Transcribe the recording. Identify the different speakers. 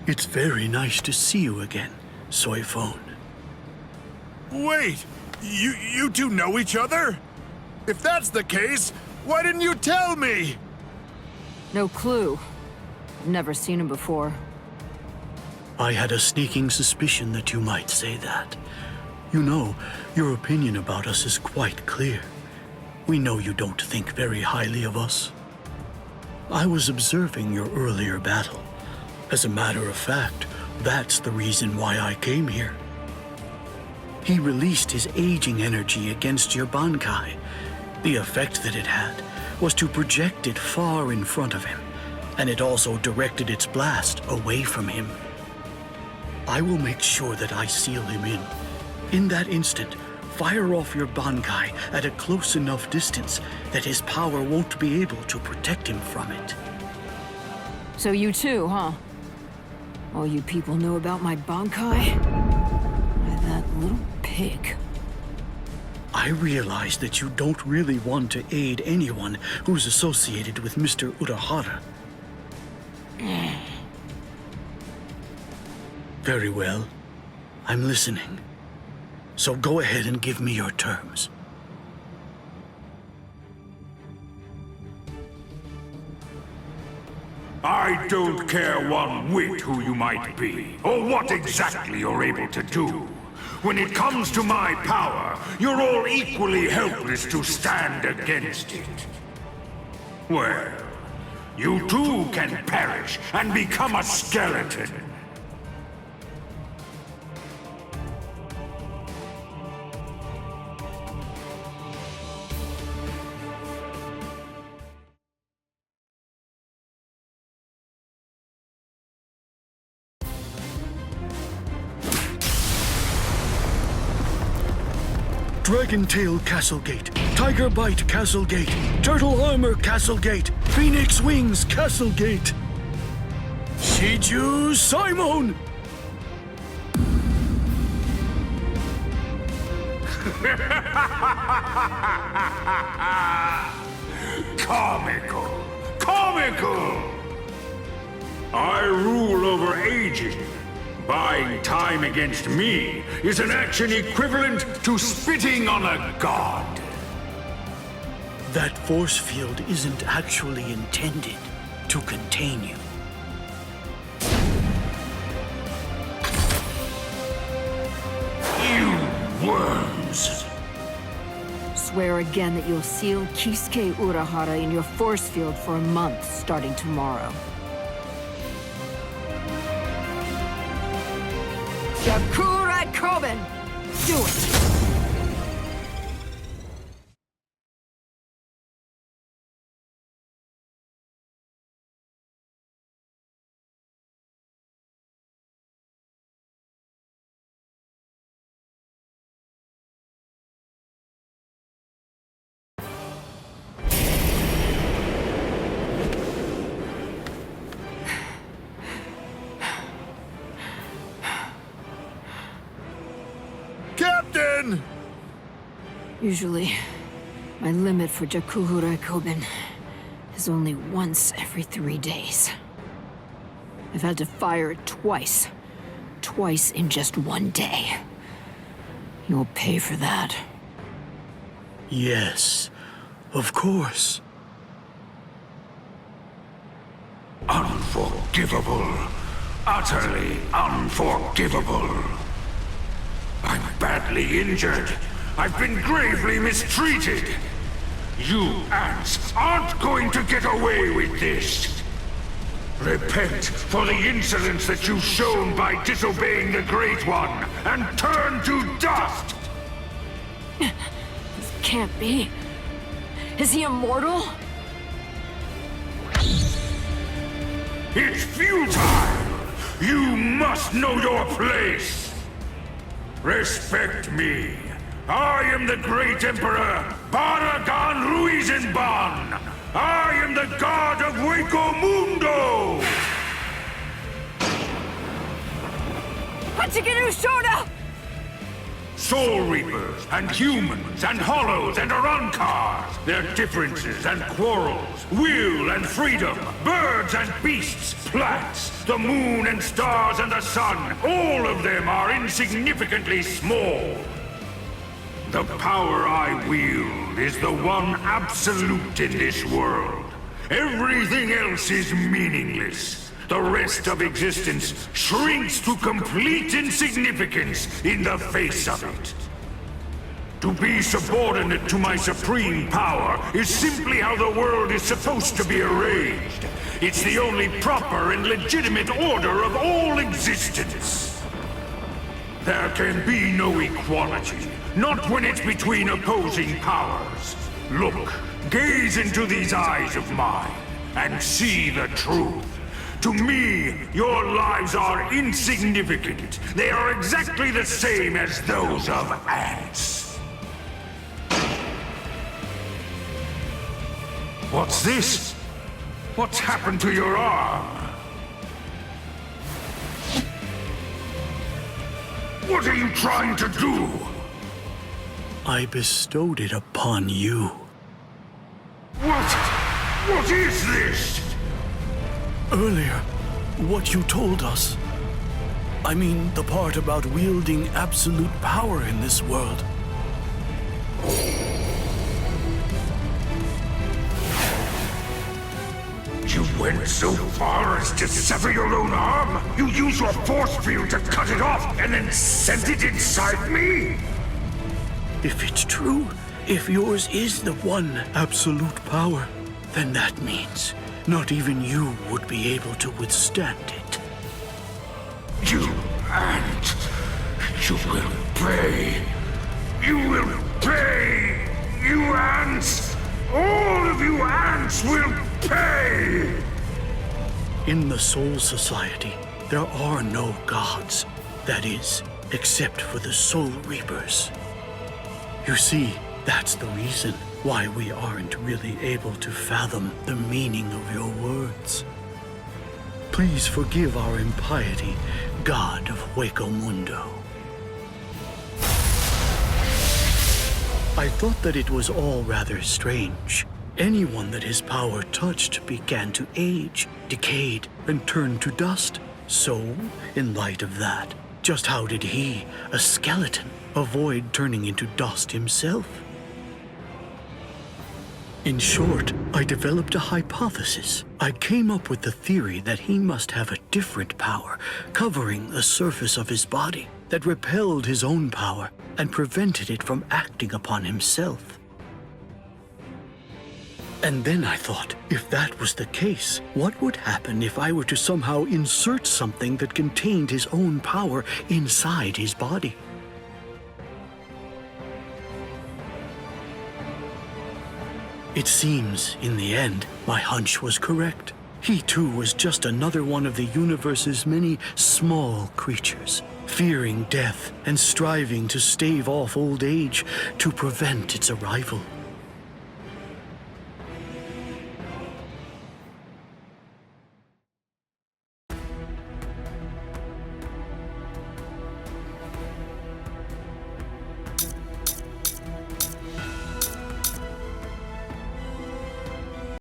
Speaker 1: It's very nice to see you again, Soifone.
Speaker 2: Wait! You two know each other? If that's the case, why didn't you tell me?
Speaker 3: No clue. I've never seen him before.
Speaker 1: I had a sneaking suspicion that you might say that. You know, your opinion about us is quite clear. We know you don't think very highly of us. I was observing your earlier battle. As a matter of fact, that's the reason why I came here. He released his aging energy against your Bankai. The effect that it had was to project it far in front of him, and it also directed its blast away from him. I will make sure that I seal him in. In that instant, fire off your Bankai at a close enough distance that his power won't be able to protect him from it.
Speaker 3: So you too, huh? All you people know about my Bankai? Why, that little pig.
Speaker 1: I realize that you don't really want to aid anyone who's associated with Mr. Urahara. Very well. I'm listening. So go ahead and give me your terms.
Speaker 4: I don't care one whit who you might be, or what exactly you're able to do. When it comes to my power, you're all equally helpless to stand against it. Well, you too can perish and become a skeleton.
Speaker 1: Dragon Tail Castle Gate, Tiger Bite Castle Gate, Turtle Armor Castle Gate, Phoenix Wings Castle Gate. Shiju Simon!
Speaker 4: Comical! Comical! I rule over aging. Buying time against me is an action equivalent to spitting on a god.
Speaker 1: That force field isn't actually intended to contain you.
Speaker 4: You worms!
Speaker 3: Swear again that you'll seal Kisuke Urahara in your force field for a month starting tomorrow. Yakura Koben! Do it!
Speaker 2: Captain!
Speaker 3: Usually, my limit for Jakura Koben is only once every 3 days. I've had to fire it twice. Twice in just 1 day. You'll pay for that.
Speaker 1: Yes, of course.
Speaker 4: Unforgivable. Utterly unforgivable. I'm badly injured. I've been gravely mistreated. You ants aren't going to get away with this. Repent for the insolence that you've shown by disobeying the Great One, and turn to dust!
Speaker 3: This can't be. Is he immortal?
Speaker 4: It's futile! You must know your place! Respect me. I am the great Emperor, Baragan Ruizenban! I am the god of Hueco Mundo!
Speaker 3: Hachikiru Shoda!
Speaker 4: Soul Reapers, and humans, and Hollows, and Arankars. Their differences and quarrels, will and freedom, birds and beasts, plants, the moon and stars and the sun, all of them are insignificantly small. The power I wield is the one absolute in this world. Everything else is meaningless. The rest of existence shrinks to complete insignificance in the face of it. To be subordinate to my supreme power is simply how the world is supposed to be arranged. It's the only proper and legitimate order of all existence. There can be no equality, not when it's between opposing powers. Look, gaze into these eyes of mine, and see the truth. To me, your lives are insignificant. They are exactly the same as those of ants. What's this? What's happened to your arm? What are you trying to do?
Speaker 1: I bestowed it upon you.
Speaker 4: What? What is this?
Speaker 1: Earlier, what you told us. I mean, the part about wielding absolute power in this world.
Speaker 4: You went so far as to sever your own arm? You used your force field to cut it off and then sent it inside me?
Speaker 1: If it's true, if yours is the one absolute power, then that means not even you would be able to withstand it.
Speaker 4: You ant! You will pay! You will pay! You ants! All of you ants will pay!
Speaker 1: In the Soul Society, there are no gods. That is, except for the Soul Reapers. You see, that's the reason why we aren't really able to fathom the meaning of your words. Please forgive our impiety, God of Hueco Mundo. I thought that it was all rather strange. Anyone that his power touched began to age, decayed, and turn to dust. So, in light of that, just how did he, a skeleton, avoid turning into dust himself? In short, I developed a hypothesis. I came up with the theory that he must have a different power covering the surface of his body that repelled his own power and prevented it from acting upon himself. And then I thought, if that was the case, what would happen if I were to somehow insert something that contained his own power inside his body? It seems, in the end, my hunch was correct. He too was just another one of the universe's many small creatures, fearing death and striving to stave off old age to prevent its arrival.